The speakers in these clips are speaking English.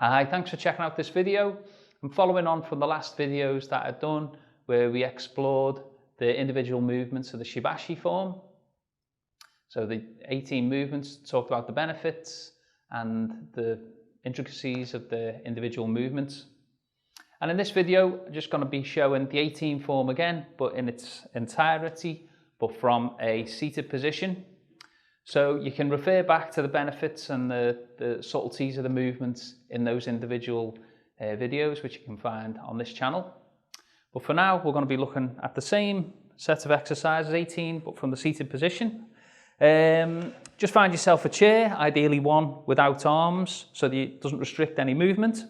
Hi, thanks for checking out this video. I'm following on from the last videos that I've done where we explored the individual movements of the Shibashi form. So the 18 movements talked about the benefits and the intricacies of the individual movements. And in this video, I'm just going to be showing the 18 form again, but in its entirety, but from a seated position. So you can refer back to the benefits and the subtleties of the movements in those individual videos, which you can find on this channel. But for now, we're going to be looking at the same set of exercises, 18, but from the seated position. Just find yourself a chair, ideally one without arms, so that it doesn't restrict any movement.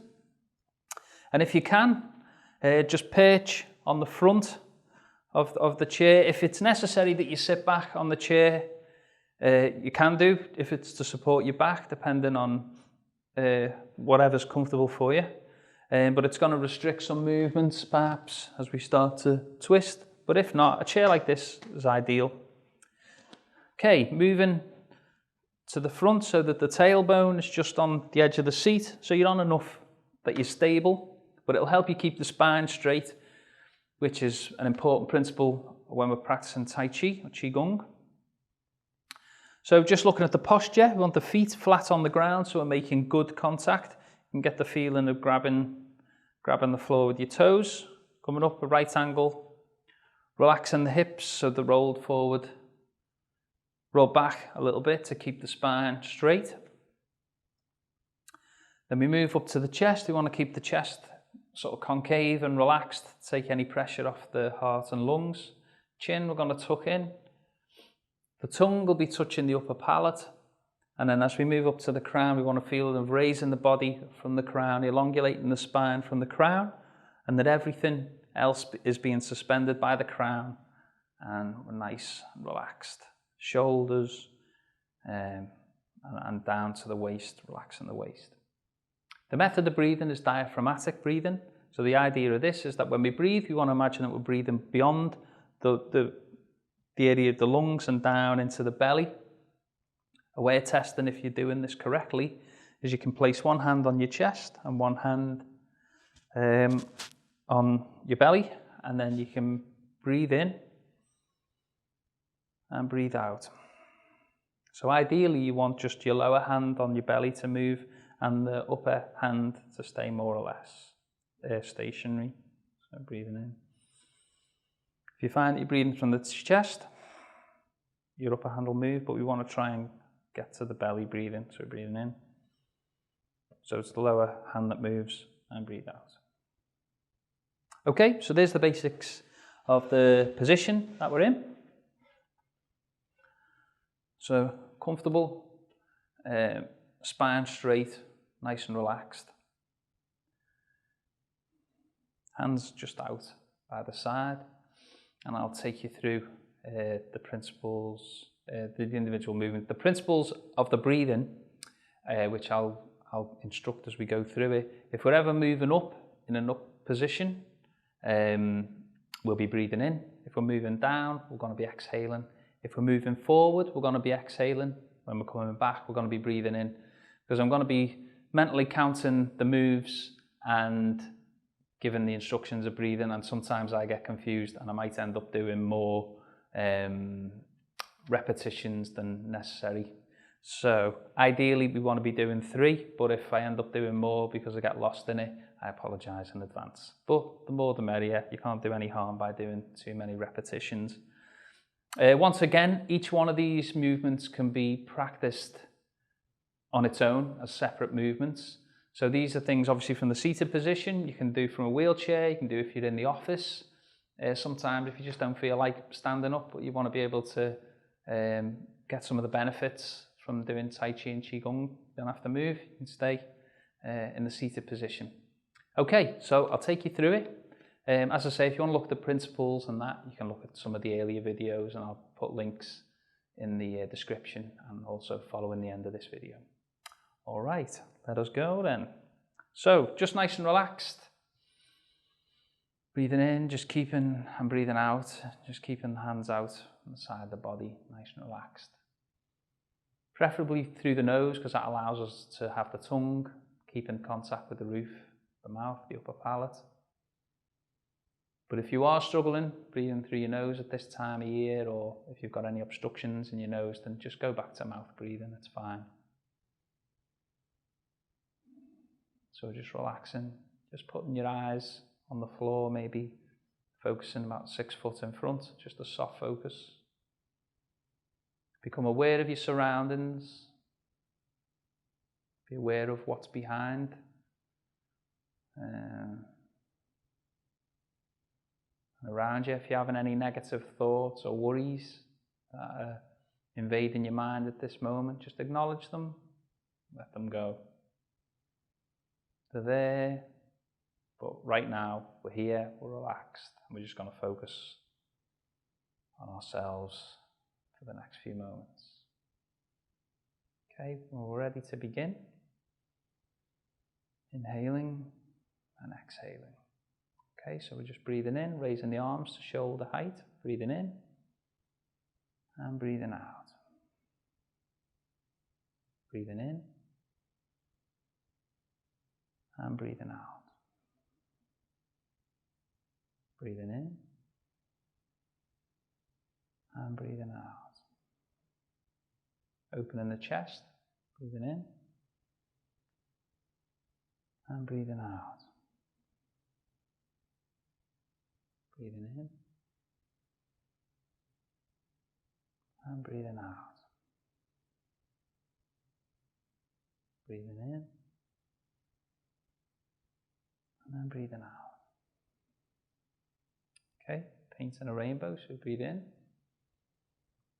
And if you can, just perch on the front of the chair. If it's necessary that you sit back on the chair, you can do, if it's to support your back, depending on whatever's comfortable for you. But it's going to restrict some movements, perhaps, as we start to twist. But if not, a chair like this is ideal. Okay, moving to the front so that the tailbone is just on the edge of the seat. So you're on enough that you're stable, but it'll help you keep the spine straight, which is an important principle when we're practicing Tai Chi or Qigong. So just looking at the posture, we want the feet flat on the ground, so we're making good contact. You can get the feeling of grabbing the floor with your toes, coming up a right angle, relaxing the hips so they're rolled forward, roll back a little bit to keep the spine straight. Then we move up to the chest. We want to keep the chest sort of concave and relaxed, take any pressure off the heart and lungs. Chin, we're going to tuck in. The tongue will be touching the upper palate, and then as we move up to the crown, we want to feel of raising the body from the crown, elongating the spine from the crown, and that everything else is being suspended by the crown, and we're nice and relaxed. Shoulders and down to the waist, relaxing the waist. The method of breathing is diaphragmatic breathing. So the idea of this is that when we breathe, we want to imagine that we're breathing beyond the area of the lungs and down into the belly. A way of testing if you're doing this correctly is you can place one hand on your chest and one hand on your belly, and then you can breathe in and breathe out. So ideally you want just your lower hand on your belly to move and the upper hand to stay more or less stationary. So breathing in. If you find that you're breathing from the chest, your upper hand will move, but we want to try and get to the belly breathing. So breathing in. So it's the lower hand that moves, and breathe out. Okay, so there's the basics of the position that we're in. So comfortable, spine straight, nice and relaxed. Hands just out by the side. And I'll take you through the principles, the individual movement, the principles of the breathing, which I'll instruct as we go through it. If we're ever moving up in an up position, we'll be breathing in. If we're moving down, we're going to be exhaling. If we're moving forward, we're going to be exhaling. When we're coming back, we're going to be breathing in. Because I'm going to be mentally counting the moves and given the instructions of breathing, and sometimes I get confused and I might end up doing more repetitions than necessary. So ideally we want to be doing 3, but if I end up doing more because I get lost in it, I apologise in advance. But the more the merrier. You can't do any harm by doing too many repetitions. Once again, each one of these movements can be practiced on its own as separate movements. So these are things obviously from the seated position. You can do from a wheelchair, you can do if you're in the office. Sometimes if you just don't feel like standing up, but you want to be able to get some of the benefits from doing Tai Chi and Qigong, you don't have to move, you can stay in the seated position. Okay, so I'll take you through it. As I say, if you want to look at the principles and that, you can look at some of the earlier videos, and I'll put links in the description and also following the end of this video. All right, let us go then. So, just nice and relaxed. Breathing in, just keeping, and breathing out, just keeping the hands out on the side of the body, nice and relaxed. Preferably through the nose, because that allows us to have the tongue keeping contact with the roof, the mouth, the upper palate. But if you are struggling breathing through your nose at this time of year, or if you've got any obstructions in your nose, then just go back to mouth breathing, it's fine. So just relaxing, just putting your eyes on the floor, maybe focusing about 6 foot in front, just a soft focus. Become aware of your surroundings. Be aware of what's behind. And around you, if you're having any negative thoughts or worries that are invading your mind at this moment, just acknowledge them, let them go. They're there, but right now we're here, we're relaxed, and we're just going to focus on ourselves for the next few moments. Okay, well, we're ready to begin. Inhaling and exhaling. Okay, so we're just breathing in, raising the arms to shoulder height, breathing in and breathing out. Breathing in and breathing out. Breathing in and breathing out. Opening the chest, breathing in and breathing out. Breathing in and breathing out. Breathing in and then breathing out. Okay, painting a rainbow, so breathe in,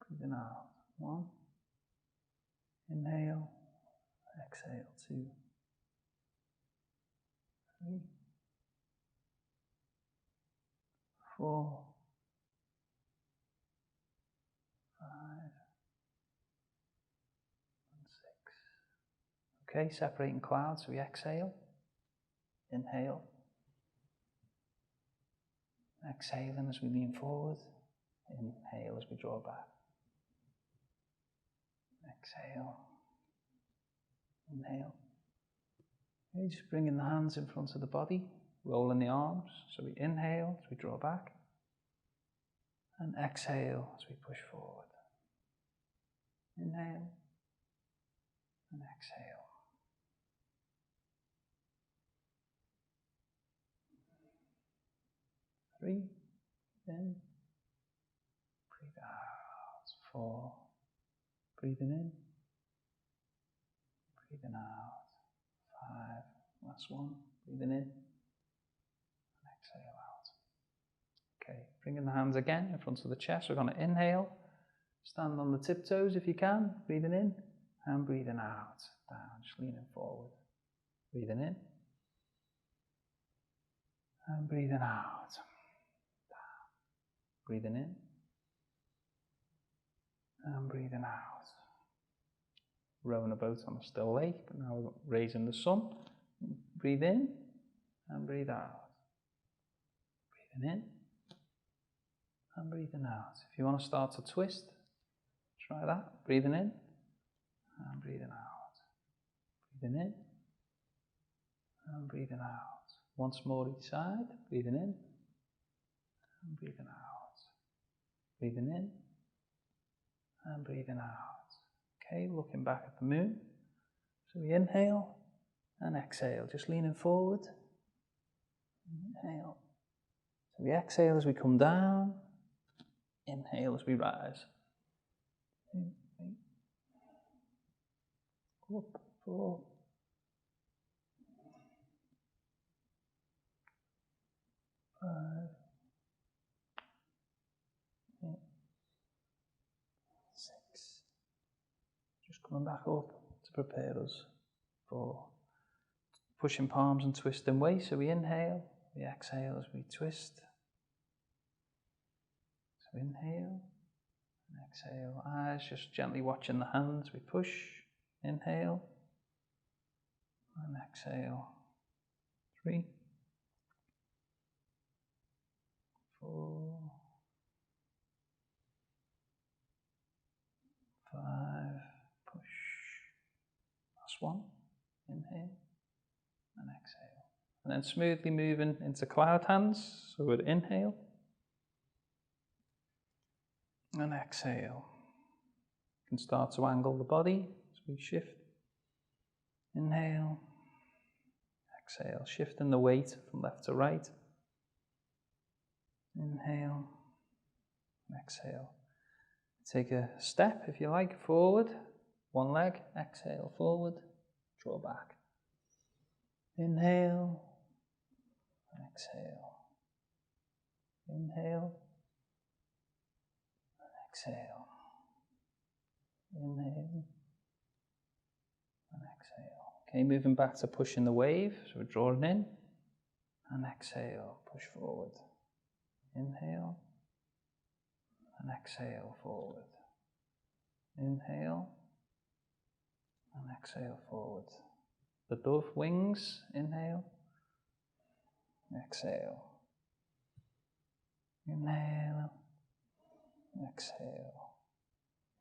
breathing out. 1, inhale, exhale, 2, 3, 4, 5, and 6. Okay, separating clouds, so we exhale, inhale, exhaling as we lean forward, inhale as we draw back, exhale, inhale. Okay, just bringing the hands in front of the body, rolling the arms, so we inhale as we draw back, and exhale as we push forward. Inhale and exhale. Three, in, breathe out. 4, breathing in, breathing out. 5, last one, breathing in, and exhale out. Okay, bringing the hands again in front of the chest. We're going to inhale, stand on the tiptoes if you can, breathing in and breathing out. Down, just leaning forward. Breathing in and breathing out. Breathing in and breathing out. Rowing a boat on a still lake, but now we're raising the sun. Breathe in and breathe out. Breathing in and breathing out. If you want to start to twist, try that. Breathing in and breathing out. Breathing in and breathing out. Once more each side. Breathing in and breathing out. Breathing in and breathing out. Okay, looking back at the moon. So we inhale and exhale, just leaning forward. Inhale. So we exhale as we come down. Inhale as we rise. 2, 3, up, 4, 5, 6. Just coming back up to prepare us for pushing palms and twisting way. So we inhale, we exhale as we twist. So inhale and exhale. Eyes just gently watching the hands. We push, inhale and exhale. 3, 4, 5, push. Last one, inhale and exhale. And then smoothly moving into cloud hands. So we'd inhale and exhale. You can start to angle the body as we shift. Inhale, exhale, shifting the weight from left to right. Inhale, exhale. Take a step, if you like, forward. One leg, exhale, forward, draw back. Inhale, exhale. Inhale, exhale. Inhale, and exhale. Okay, moving back to pushing the wave. So we're drawing in, and exhale, push forward. Inhale, and exhale, forward. Inhale, and exhale, forward. The dove wings, inhale, exhale. Inhale, exhale.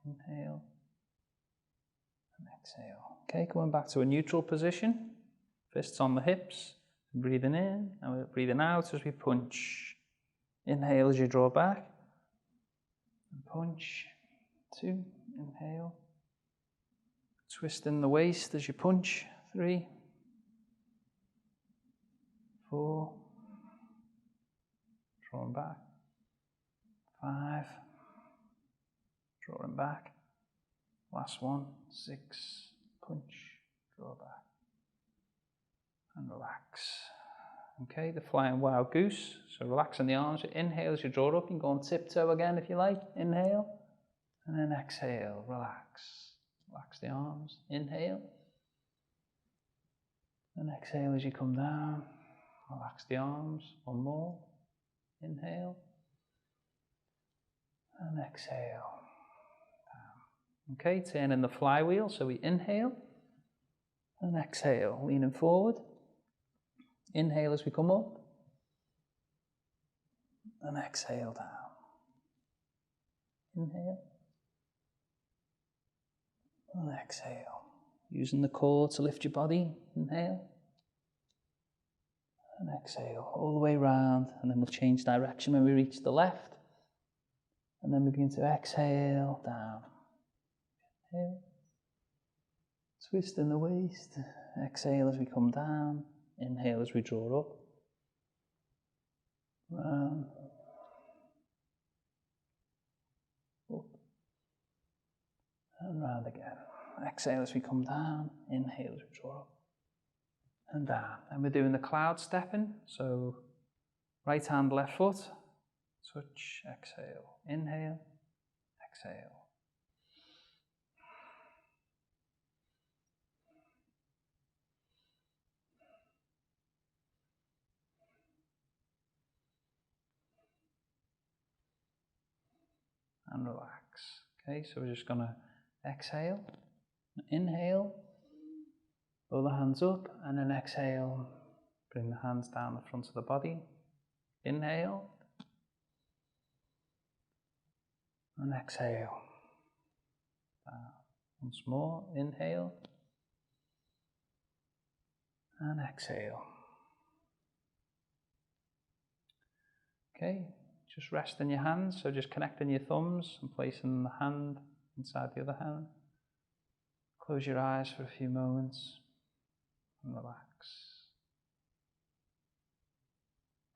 Inhale, and exhale. Okay, going back to a neutral position. Fists on the hips, breathing in, and we're breathing out as we punch. Inhale as you draw back, and punch. 2, inhale. Twisting the waist as you punch. 3, 4, drawing back. 5, drawing back. Last one. 6, punch, draw back, and relax. Okay, the flying wild goose. So relaxing the arms. Inhale as you draw up. You can go on tiptoe again if you like. Inhale, and then exhale. Relax. Relax the arms. Inhale, and exhale as you come down. Relax the arms. One more. Inhale, and exhale. Down. Okay, turning the flywheel. So we inhale, and exhale. Leaning forward. Inhale as we come up, and exhale down. Inhale, and exhale. Using the core to lift your body. Inhale, and exhale. All the way round, and then we'll change direction when we reach the left. And then we begin to exhale down. Inhale, twisting the waist. Exhale as we come down. Inhale as we draw up. Round. Up. And round again. Exhale as we come down. Inhale as we draw up. And down. And we're doing the cloud stepping. So right hand, left foot. Touch, exhale. Inhale, exhale. And relax. Okay, so we're just going to exhale, inhale, pull the hands up, and then exhale, bring the hands down the front of the body. Inhale, and exhale. Down. Once more, inhale, and exhale. Okay. Just resting your hands, so just connecting your thumbs and placing the hand inside the other hand. Close your eyes for a few moments and relax.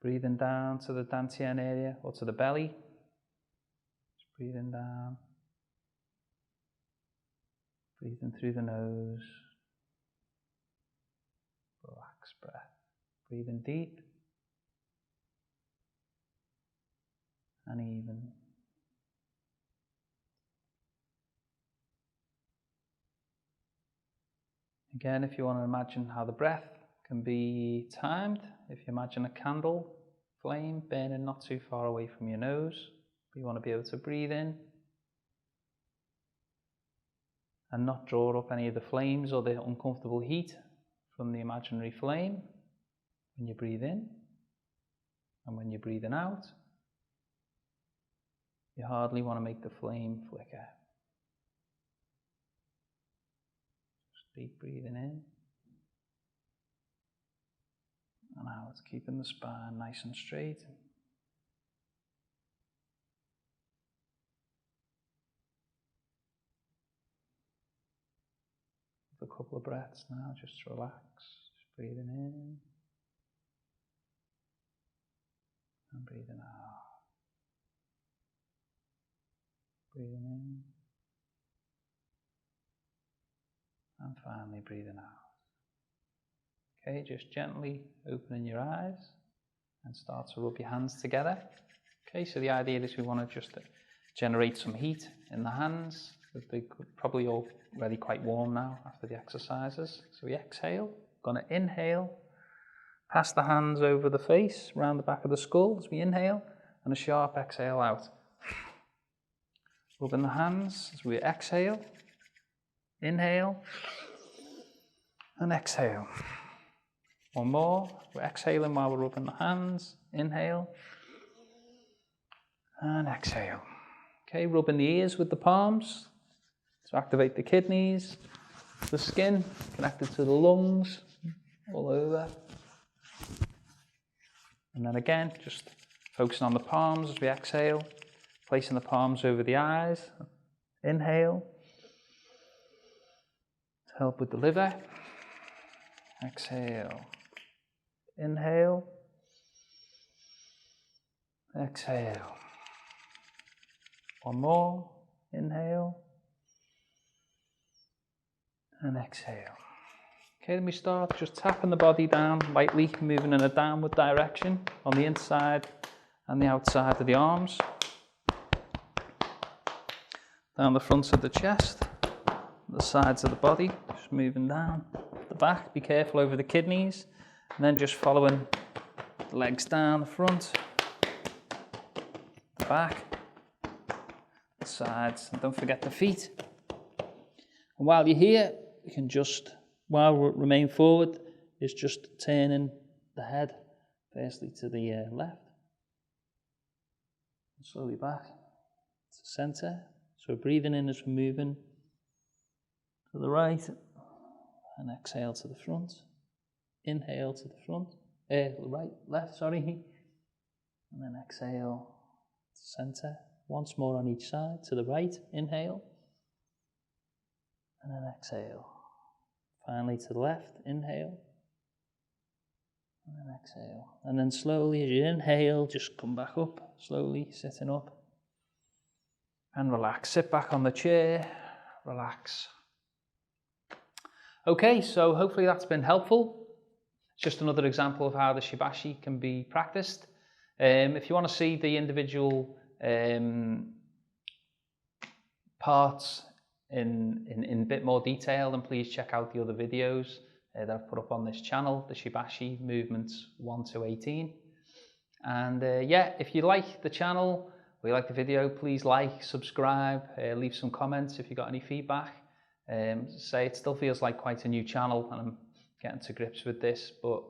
Breathing down to the dantian area or to the belly. Just breathing down. Breathing through the nose. Relax breath. Breathing deep. And even. Again, if you want to imagine how the breath can be timed, if you imagine a candle flame burning not too far away from your nose, you want to be able to breathe in and not draw up any of the flames or the uncomfortable heat from the imaginary flame when you breathe in, and when you're breathing out, you hardly want to make the flame flicker. Just deep breathing in out, keeping the spine nice and straight. A couple of breaths now, just relax, just breathing in and breathing out. Breathing in and finally breathing out. Okay, just gently opening your eyes and start to rub your hands together. Okay, so the idea is we want to just generate some heat in the hands. They're probably already quite warm now after the exercises. So we exhale, going to inhale, pass the hands over the face, round the back of the skull as we inhale, and a sharp exhale out. Rubbing the hands as we exhale, inhale, and exhale. One more, we're exhaling while we're rubbing the hands, inhale, and exhale. Okay, rubbing the ears with the palms to activate the kidneys, the skin connected to the lungs, all over. And then again, just focusing on the palms as we exhale, placing the palms over the eyes, inhale, to help with the liver, exhale, inhale, exhale. One more, inhale, and exhale. Okay, then we start just tapping the body down lightly, moving in a downward direction on the inside and the outside of the arms. Down the front of the chest, the sides of the body, just moving down the back. Be careful over the kidneys, and then just following the legs down the front, the back, the sides, and don't forget the feet. And while you're here, you can just, while we remain forward, is just turning the head firstly to the left, and slowly back to center. So we're breathing in as we're moving to the right, and exhale to the front. Inhale to the front, left, and then exhale to center. Once more on each side, to the right, inhale, and then exhale. Finally to the left, inhale, and then exhale. And then slowly as you inhale, just come back up, slowly sitting up. And relax, sit back on the chair, relax. Okay, so hopefully that's been helpful. It's just another example of how the Shibashi can be practiced. If you want to see the individual parts in a bit more detail, then please check out the other videos that I've put up on this channel, the Shibashi movements 1 to 18. And yeah, if you like the channel, or you like the video, please like, subscribe, leave some comments if you got any feedback. Say it still feels like quite a new channel and I'm getting to grips with this, but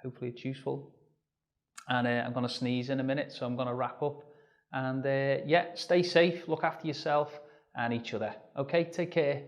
hopefully it's useful. And I'm going to sneeze in a minute, so I'm going to wrap up. And yeah, stay safe, look after yourself and each other. Okay, take care.